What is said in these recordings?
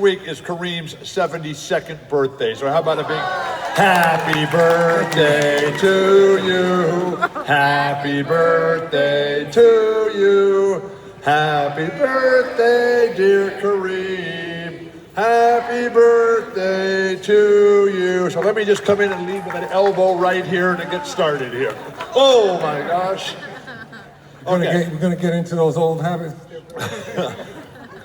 week is Kareem's 72nd birthday. So how about a big happy birthday to you. Happy birthday to you. Happy birthday, dear Kareem. Happy birthday to you. So let me just come in and lead with an elbow right here to get started here. Oh my gosh. Okay. We're going to get into those old habits.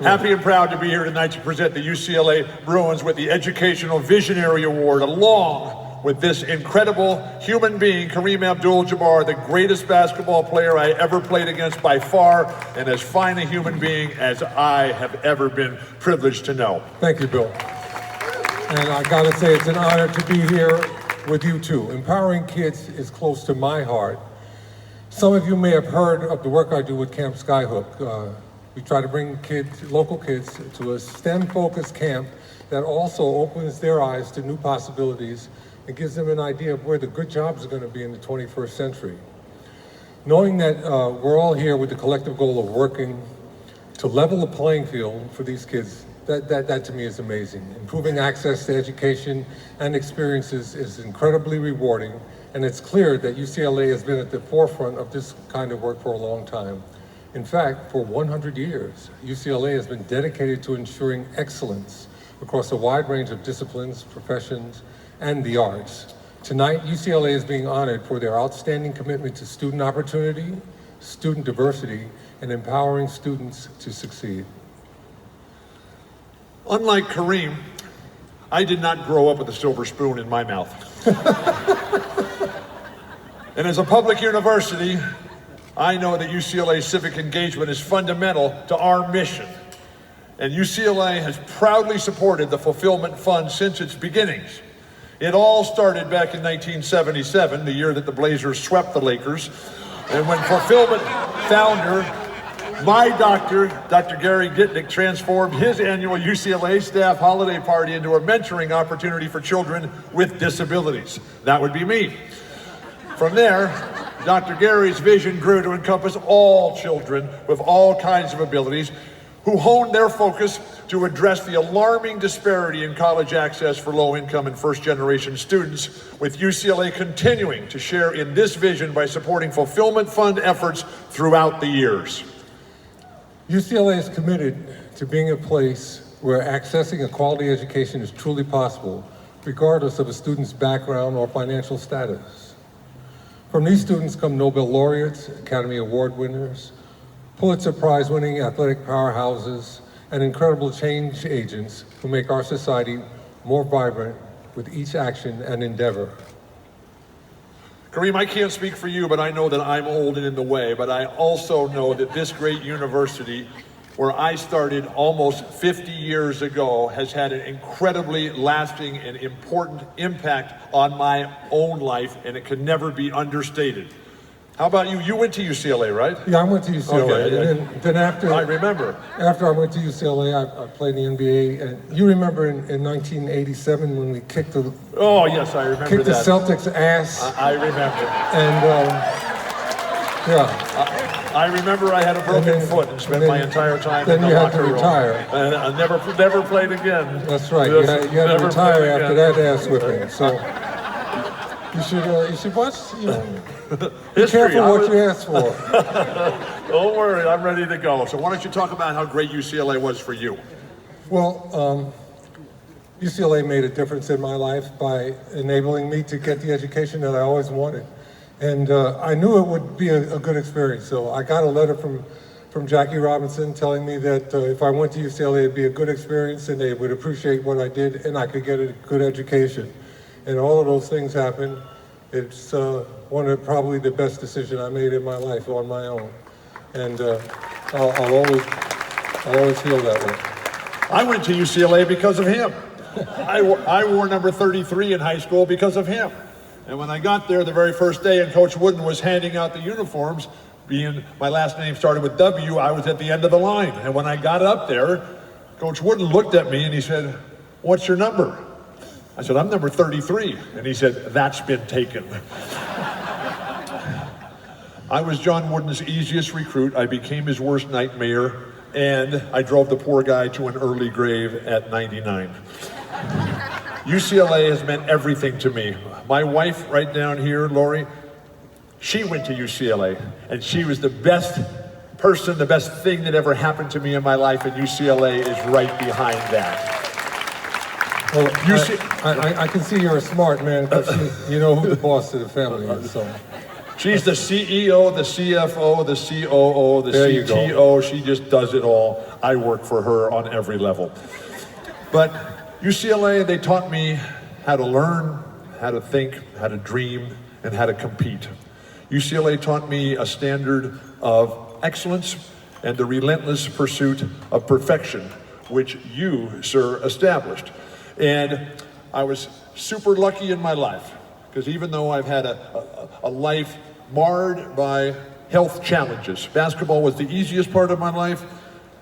Happy and proud to be here tonight to present the UCLA Bruins with the Educational Visionary Award, along with this incredible human being, Kareem Abdul-Jabbar, the greatest basketball player I ever played against by far, and as fine a human being as I have ever been privileged to know. Thank you, Bill. And I gotta say, it's an honor to be here with you too. Empowering kids is close to my heart. Some of you may have heard of the work I do with Camp Skyhook. We try to bring local kids to a STEM-focused camp that also opens their eyes to new possibilities and gives them an idea of where the good jobs are going to be in the 21st century. Knowing that we're all here with the collective goal of working to level the playing field for these kids, that to me is amazing. Improving access to education and experiences is incredibly rewarding, and it's clear that UCLA has been at the forefront of this kind of work for a long time. In fact, for 100 years, UCLA has been dedicated to ensuring excellence across a wide range of disciplines, professions, and the arts. Tonight, UCLA is being honored for their outstanding commitment to student opportunity, student diversity, and empowering students to succeed. Unlike Kareem, I did not grow up with a silver spoon in my mouth. And as a public university, I know that UCLA's civic engagement is fundamental to our mission. And UCLA has proudly supported the Fulfilment Fund since its beginnings. It all started back in 1977, the year that the Blazers swept the Lakers. And when Fulfilment founder, my doctor, Dr. Gary Gitnick, transformed his annual UCLA staff holiday party into a mentoring opportunity for children with disabilities. That would be me. From there, Dr. Gary's vision grew to encompass all children with all kinds of abilities who honed their focus to address the alarming disparity in college access for low-income and first-generation students, with UCLA continuing to share in this vision by supporting Fulfillment Fund efforts throughout the years. UCLA is committed to being a place where accessing a quality education is truly possible, regardless of a student's background or financial status. From these students come Nobel laureates, Academy Award winners, Pulitzer Prize-winning athletic powerhouses, and incredible change agents who make our society more vibrant with each action and endeavor. Kareem, I can't speak for you, but I know that I'm old and in the way, but I also know that this great university, where I started almost 50 years ago, has had an incredibly lasting and important impact on my own life, and it can never be understated. How about you? You went to UCLA, right? Yeah, I went to UCLA. Okay. And then after I remember. After I went to UCLA, I played in the NBA. And you remember in 1987 when we kicked the Oh yes, I remember the Celtics' ass. I remember. And yeah. I remember I had a broken foot and spent my entire time in the locker room. Then you had to retire. And I never played again. That's right. You had to retire after that ass whipping. So you should watch. Be careful what you ask for. Don't worry, I'm ready to go. So why don't you talk about how great UCLA was for you? Well, UCLA made a difference in my life by enabling me to get the education that I always wanted. And I knew it would be a good experience. So I got a letter from Jackie Robinson telling me that if I went to UCLA, it'd be a good experience and they would appreciate what I did and I could get a good education. And all of those things happened. It's one of probably the best decisions I made in my life on my own. And I'll always feel that way. I went to UCLA because of him. I wore number 33 in high school because of him. And when I got there the very first day and Coach Wooden was handing out the uniforms, being my last name started with W, I was at the end of the line. And when I got up there, Coach Wooden looked at me and he said, "What's your number?" I said, "I'm number 33. And he said, "That's been taken." I was John Wooden's easiest recruit. I became his worst nightmare and I drove the poor guy to an early grave at 99. UCLA has meant everything to me. My wife right down here, Lori, she went to UCLA, and she was the best person, the best thing that ever happened to me in my life, and UCLA is right behind that. Well, I can see you're a smart man because you know who the boss of the family is. So. She's the CEO, the CFO, the COO, the CTO. She just does it all. I work for her on every level. But UCLA, they taught me how to learn, how to think, how to dream, and how to compete. UCLA taught me a standard of excellence and the relentless pursuit of perfection, which you, sir, established. And I was super lucky in my life, because even though I've had a life marred by health challenges, basketball was the easiest part of my life,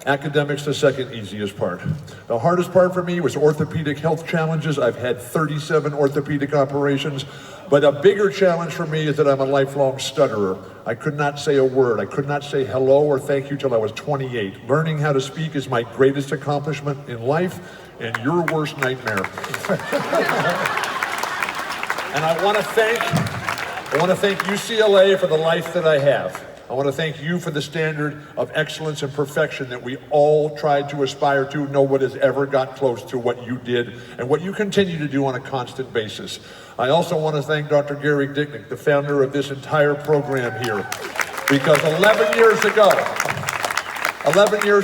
academics the second easiest part. The hardest part for me was orthopedic health challenges. I've had 37 orthopedic operations, but a bigger challenge for me is that I'm a lifelong stutterer. I could not say a word. I could not say hello or thank you till I was 28. Learning how to speak is my greatest accomplishment in life and your worst nightmare. And I want to thank UCLA for the life that I have. I want to thank you for the standard of excellence and perfection that we all tried to aspire to. No one has ever got close to what you did and what you continue to do on a constant basis. I also want to thank Dr. Gary Dicknick, the founder of this entire program here, because 11 years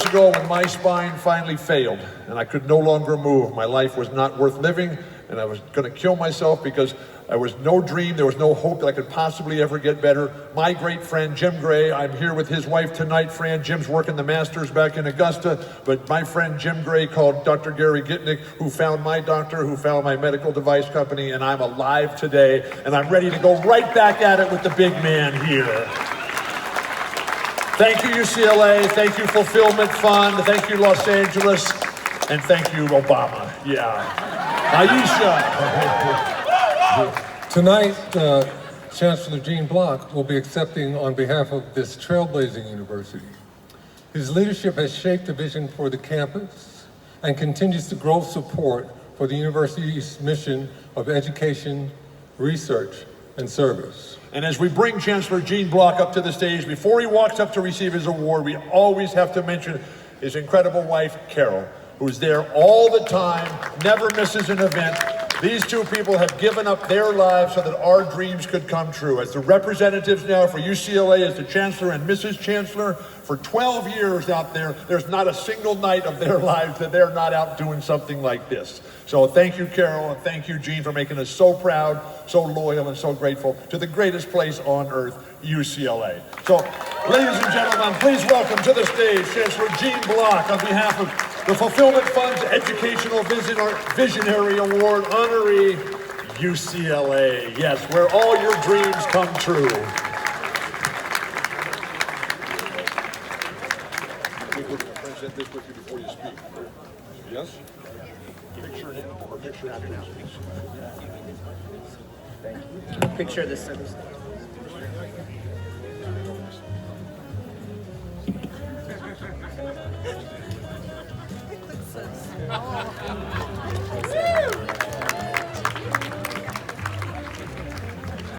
ago, when my spine finally failed and I could no longer move, my life was not worth living, and I was going to kill myself because there was no dream, there was no hope that I could possibly ever get better. My great friend, Jim Gray, I'm here with his wife tonight, Fran. Jim's working the Masters back in Augusta, but my friend Jim Gray called Dr. Gary Gitnick, who found my doctor, who found my medical device company, and I'm alive today, and I'm ready to go right back at it with the big man here. Thank you, UCLA. Thank you, Fulfilment Fund. Thank you, Los Angeles. And thank you, Obama. Yeah. Aisha. Tonight, Chancellor Gene Block will be accepting on behalf of this trailblazing university. His leadership has shaped the vision for the campus and continues to grow support for the university's mission of education, research, and service. And as we bring Chancellor Gene Block up to the stage, before he walks up to receive his award, we always have to mention his incredible wife, Carol, who's there all the time, never misses an event. These two people have given up their lives so that our dreams could come true. As the representatives now for UCLA, as the Chancellor and Mrs. Chancellor, for 12 years out there, there's not a single night of their lives that they're not out doing something like this. So thank you, Carol, and thank you, Gene, for making us so proud, so loyal, and so grateful to the greatest place on earth, UCLA. So, ladies and gentlemen, please welcome to the stage Chancellor Gene Block on behalf of the Fulfillment Fund's Educational Visionary Award honoree, UCLA. Yes, where all your dreams come true. Present this with you before you speak. Yes? Picture him or picture after now. Picture this.